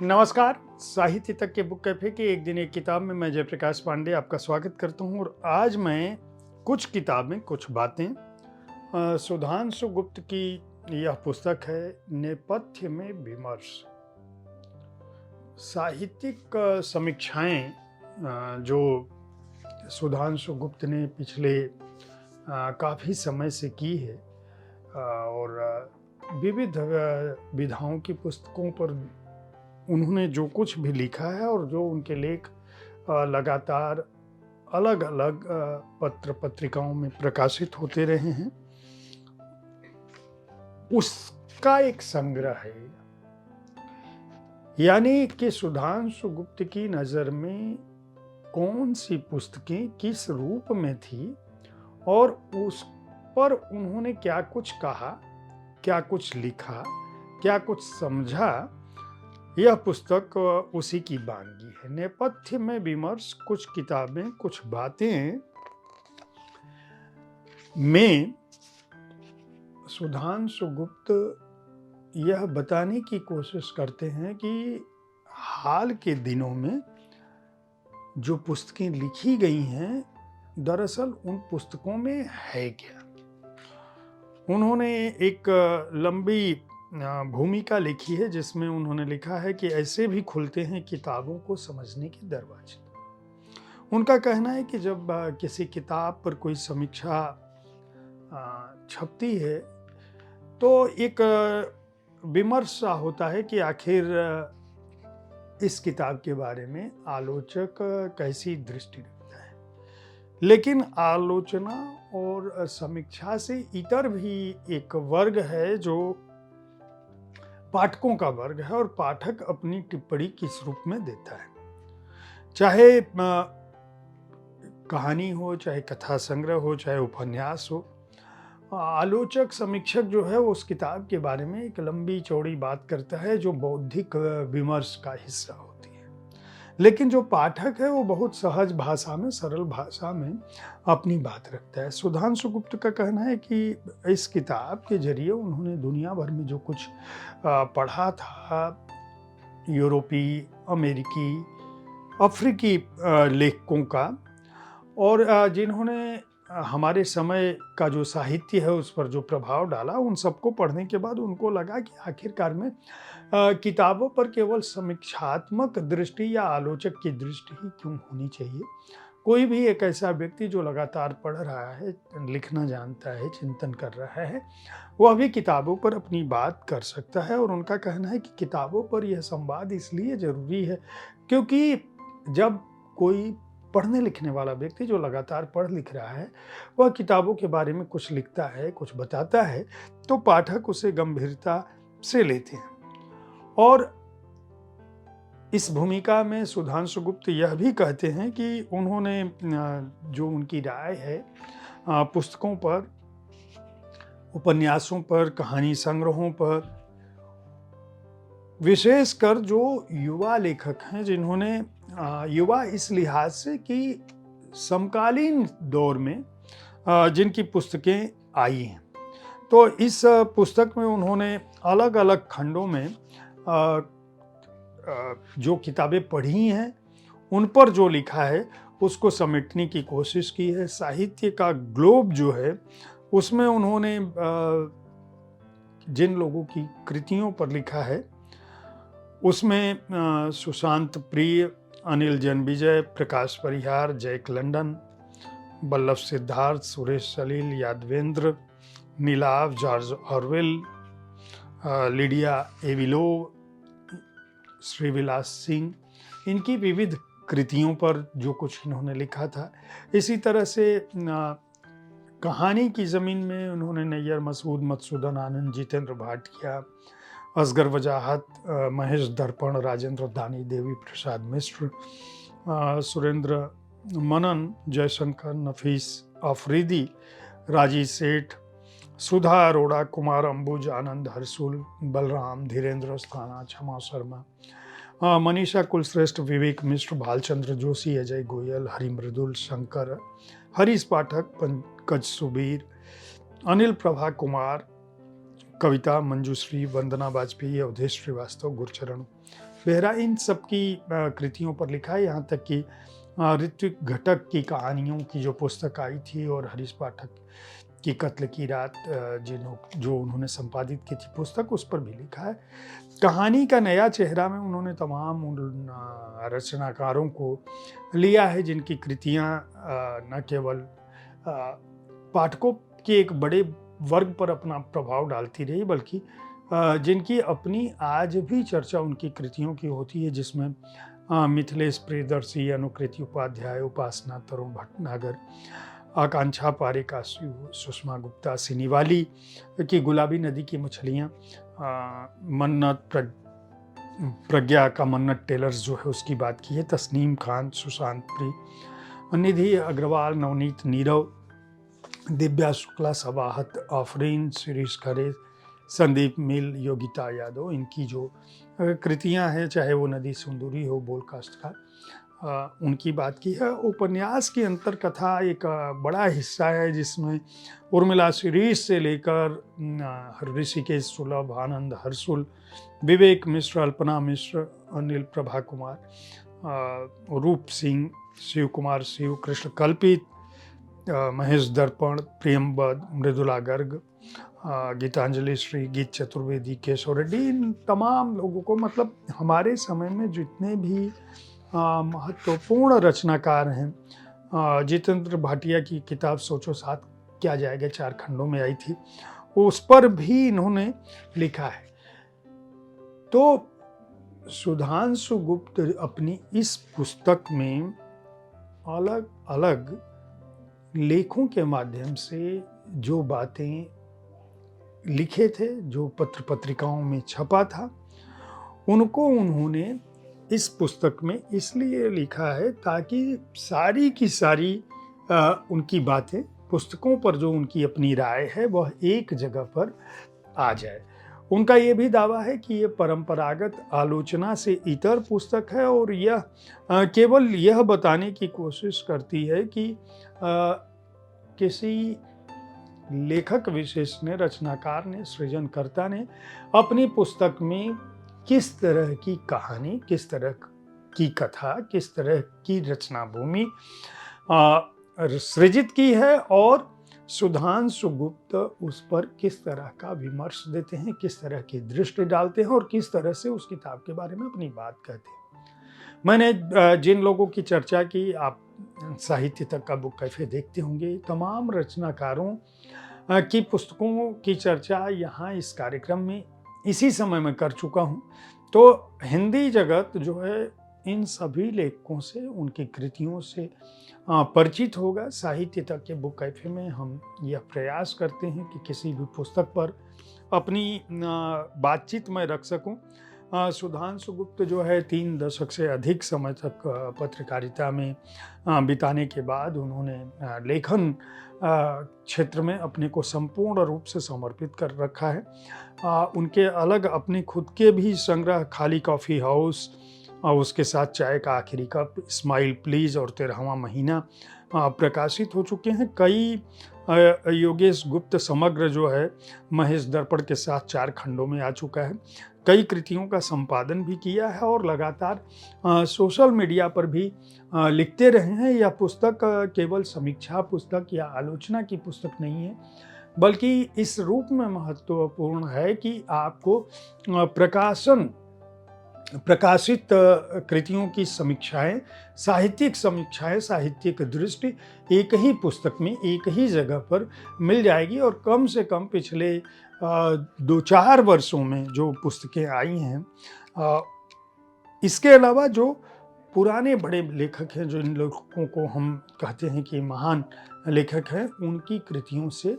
नमस्कार। साहित्य तक के बुक कैफे के एक दिन एक किताब में मैं जयप्रकाश पांडे आपका स्वागत करता हूं और आज मैं कुछ किताबें कुछ बातें सुधांशु गुप्त की यह पुस्तक है नेपथ्य में विमर्श। साहित्यिक समीक्षाएं जो सुधांशु गुप्त ने पिछले काफ़ी समय से की है और विविध विधाओं की पुस्तकों पर उन्होंने जो कुछ भी लिखा है और जो उनके लेख लगातार अलग अलग पत्र पत्रिकाओं में प्रकाशित होते रहे हैं, उसका एक संग्रह है। यानी कि सुधांशु गुप्त की नज़र में कौन सी पुस्तकें किस रूप में थी और उस पर उन्होंने क्या कुछ कहा, क्या कुछ लिखा, क्या कुछ समझा, यह पुस्तक उसी की बानगी है। नेपथ्य में विमर्श, कुछ किताबें कुछ बातें में सुधांशु गुप्त यह बताने की कोशिश करते हैं कि हाल के दिनों में जो पुस्तकें लिखी गई हैं, दरअसल उन पुस्तकों में है क्या। उन्होंने एक लंबी भूमिका लिखी है जिसमें उन्होंने लिखा है कि ऐसे भी खुलते हैं किताबों को समझने के दरवाजे। उनका कहना है कि जब किसी किताब पर कोई समीक्षा छपती है तो एक विमर्श सा होता है कि आखिर इस किताब के बारे में आलोचक कैसी दृष्टि रखता है। लेकिन आलोचना और समीक्षा से इतर भी एक वर्ग है जो पाठकों का वर्ग है और पाठक अपनी टिप्पणी किस रूप में देता है, चाहे कहानी हो, चाहे कथा संग्रह हो, चाहे उपन्यास हो। आलोचक समीक्षक जो है उस किताब के बारे में एक लंबी चौड़ी बात करता है जो बौद्धिक विमर्श का हिस्सा होती है, लेकिन जो पाठक है वो बहुत सहज भाषा में, सरल भाषा में अपनी बात रखता है। सुधांशु गुप्त का कहना है कि इस किताब के जरिए उन्होंने दुनिया भर में जो कुछ पढ़ा था, यूरोपीय, अमेरिकी, अफ्रीकी लेखकों का, और जिन्होंने हमारे समय का जो साहित्य है उस पर जो प्रभाव डाला, उन सबको पढ़ने के बाद उनको लगा कि आखिरकार में किताबों पर केवल समीक्षात्मक दृष्टि या आलोचक की दृष्टि ही क्यों होनी चाहिए। कोई भी एक ऐसा व्यक्ति जो लगातार पढ़ रहा है, लिखना जानता है, चिंतन कर रहा है, वह भी किताबों पर अपनी बात कर सकता है। और उनका कहना है कि किताबों पर यह संवाद इसलिए जरूरी है क्योंकि जब कोई पढ़ने लिखने वाला व्यक्ति जो लगातार पढ़ लिख रहा है वह किताबों के बारे में कुछ लिखता है, कुछ बताता है, तो पाठक उसे गंभीरता से लेते हैं। और इस भूमिका में सुधांशु गुप्त यह भी कहते हैं कि उन्होंने जो उनकी राय है पुस्तकों पर, उपन्यासों पर, कहानी संग्रहों पर, विशेषकर जो युवा लेखक हैं, जिन्होंने युवा इस लिहाज से कि समकालीन दौर में जिनकी पुस्तकें आई हैं, तो इस पुस्तक में उन्होंने अलग अलग खंडों में जो किताबें पढ़ी हैं उन पर जो लिखा है उसको समेटने की कोशिश की है। साहित्य का ग्लोब जो है उसमें उन्होंने जिन लोगों की कृतियों पर लिखा है उसमें Sushant Priya, Anil Janmejay, Prakash Parihar, Jack London, Ballabh Siddharth, Suresh Salil, Yadvendra, Neelav, George Orwell, Lydia Avilov, Shrivilas Singh, इनकी विविध कृतियों पर जो कुछ इन्होंने लिखा था। इसी तरह से कहानी की ज़मीन में उन्होंने नैयर मसूद, मधुसूदन आनंद, जितेंद्र भाटिया, असगर वजाहत, महेश दर्पण, राजेंद्र दानी, देवी प्रसाद मिश्र, सुरेंद्र मनन, जयशंकर, नफीस अफरीदी, राजी सेठ, सुधा अरोड़ा, कुमार अंबुज, आनंद हरसुल, बलराम, धीरेन्द्र स्थाना, क्षमा शर्मा, मनीषा कुलश्रेष्ठ, विवेक मिश्र, भालचंद्र जोशी, अजय गोयल, हरि मृदुल, शंकर, हरीश पाठक, पंकज सुबीर, अनिल प्रभा कुमार, कविता मंजुश्री, वंदना वाजपेयी, अवधेश श्रीवास्तव, गुरचरण बेहरा इन सब की कृतियों पर लिखा है। यहाँ तक कि ऋत्विक घटक की कहानियों की जो पुस्तक आई थी और हरीश पाठक की कत्ल की रात जो उन्होंने संपादित की थी पुस्तक, उस पर भी लिखा है। कहानी का नया चेहरा में उन्होंने तमाम उन रचनाकारों को लिया है जिनकी कृतियाँ न केवल पाठकों के एक बड़े वर्ग पर अपना प्रभाव डालती रही, बल्कि जिनकी अपनी आज भी चर्चा उनकी कृतियों की होती है, जिसमें मिथिलेश प्रियदर्शी, अनुकृति उपाध्याय, उपासना तरुण भटनागर, आकांक्षा पारिकासु, सुषमा गुप्ता, सिनीवाली की गुलाबी नदी की मछलियाँ, मन्नत प्रज्ञा का मन्नत टेलर्स जो है उसकी बात की है, तस्नीम खान, सुशांत प्री, निधि अग्रवाल, नवनीत नीरव, दिव्या शुक्ला, सवाहत आफरीन, शिरीष खरे, संदीप मिल, योगिता यादव, इनकी जो कृतियां हैं, चाहे वो नदी सुंदरी हो, बोलकास्ट का, उनकी बात की है। उपन्यास की अंतर कथा एक बड़ा हिस्सा है जिसमें उर्मिला शिरीष से लेकर ऋषिकेश सुलभ, आनंद हर्षुल, विवेक मिश्र, अल्पना मिश्र, अनिल प्रभा कुमार, रूप सिंह, शिव कुमार शिव, कृष्ण कल्पित, महेश दर्पण, प्रियम्बद, मृदुला गर्ग, गीतांजलि श्री, गीत चतुर्वेदी, केशव रेड्डी, इन तमाम लोगों को, मतलब हमारे समय में जितने भी महत्वपूर्ण रचनाकार हैं, जितेंद्र भाटिया की किताब सोचो साथ क्या जाएगा 4 खंडों में आई थी, उस पर भी इन्होंने लिखा है। तो सुधांशु गुप्त अपनी इस पुस्तक में अलग अलग लेखों के माध्यम से जो बातें लिखे थे, जो पत्र पत्रिकाओं में छपा था, उनको उन्होंने इस पुस्तक में इसलिए लिखा है ताकि सारी की सारी उनकी बातें, पुस्तकों पर जो उनकी अपनी राय है, वह एक जगह पर आ जाए। उनका ये भी दावा है कि ये परंपरागत आलोचना से इतर पुस्तक है और यह केवल यह बताने की कोशिश करती है कि किसी लेखक विशेष ने, रचनाकार ने, सृजनकर्ता ने अपनी पुस्तक में किस तरह की कहानी, किस तरह की कथा, किस तरह की रचना भूमि सृजित की है और सुधांशु गुप्त उस पर किस तरह का विमर्श देते हैं, किस तरह की दृष्टि डालते हैं और किस तरह से उस किताब के बारे में अपनी बात कहते हैं। मैंने जिन लोगों की चर्चा की, आप साहित्य तक का बुक कैफे देखते होंगे, तमाम रचनाकारों की पुस्तकों की चर्चा यहाँ इस कार्यक्रम में इसी समय में कर चुका हूँ। तो हिंदी जगत जो है इन सभी लेखकों से, उनकी कृतियों से परिचित होगा। साहित्य तक के बुक कैफे में हम यह प्रयास करते हैं कि किसी भी पुस्तक पर अपनी बातचीत मैं रख सकूं। सुधांशु गुप्त जो है 3 दशक से अधिक समय तक पत्रकारिता में बिताने के बाद उन्होंने लेखन क्षेत्र में अपने को संपूर्ण रूप से समर्पित कर रखा है। उनके अलग अपने खुद के भी संग्रह, खाली कॉफ़ी हाउस, उसके साथ चाय का आखिरी कप, स्माइल प्लीज़ और 13वां महीना प्रकाशित हो चुके हैं। कई योगेश गुप्त समग्र जो है महेश दर्पण के साथ 4 खंडों में आ चुका है। कई कृतियों का संपादन भी किया है और लगातार सोशल मीडिया पर भी लिखते रहे हैं। यह पुस्तक केवल समीक्षा पुस्तक या आलोचना की पुस्तक नहीं है, बल्कि इस रूप में महत्वपूर्ण है कि आपको प्रकाशित कृतियों की समीक्षाएं, साहित्यिक दृष्टि एक ही पुस्तक में, एक ही जगह पर मिल जाएगी। और कम से कम पिछले 2-4 वर्षों में जो पुस्तकें आई हैं, इसके अलावा जो पुराने बड़े लेखक हैं, जो इन लेखकों को हम कहते हैं कि महान लेखक हैं, उनकी कृतियों से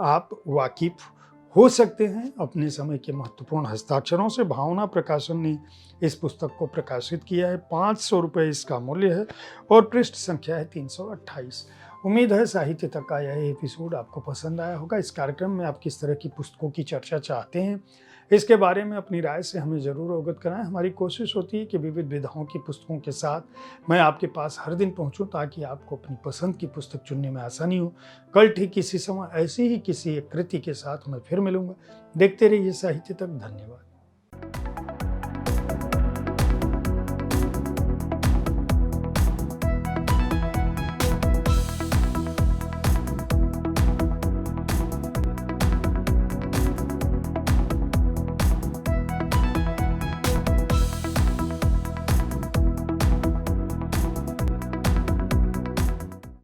आप वाकिफ हो सकते हैं। अपने समय के महत्वपूर्ण हस्ताक्षरों से भावना प्रकाशन ने इस पुस्तक को प्रकाशित किया है। 500 रुपये इसका मूल्य है और पृष्ठ संख्या है 328। उम्मीद है साहित्य तक का यह एपिसोड आपको पसंद आया होगा। इस कार्यक्रम में आप किस तरह की पुस्तकों की चर्चा चाहते हैं, इसके बारे में अपनी राय से हमें ज़रूर अवगत कराएं। हमारी कोशिश होती है कि विविध विधाओं की पुस्तकों के साथ मैं आपके पास हर दिन पहुंचूं, ताकि आपको अपनी पसंद की पुस्तक चुनने में आसानी हो। कल ठीक इसी समय ऐसी ही किसी एक कृति के साथ मैं फिर मिलूंगा। देखते रहिए साहित्य तक। धन्यवाद।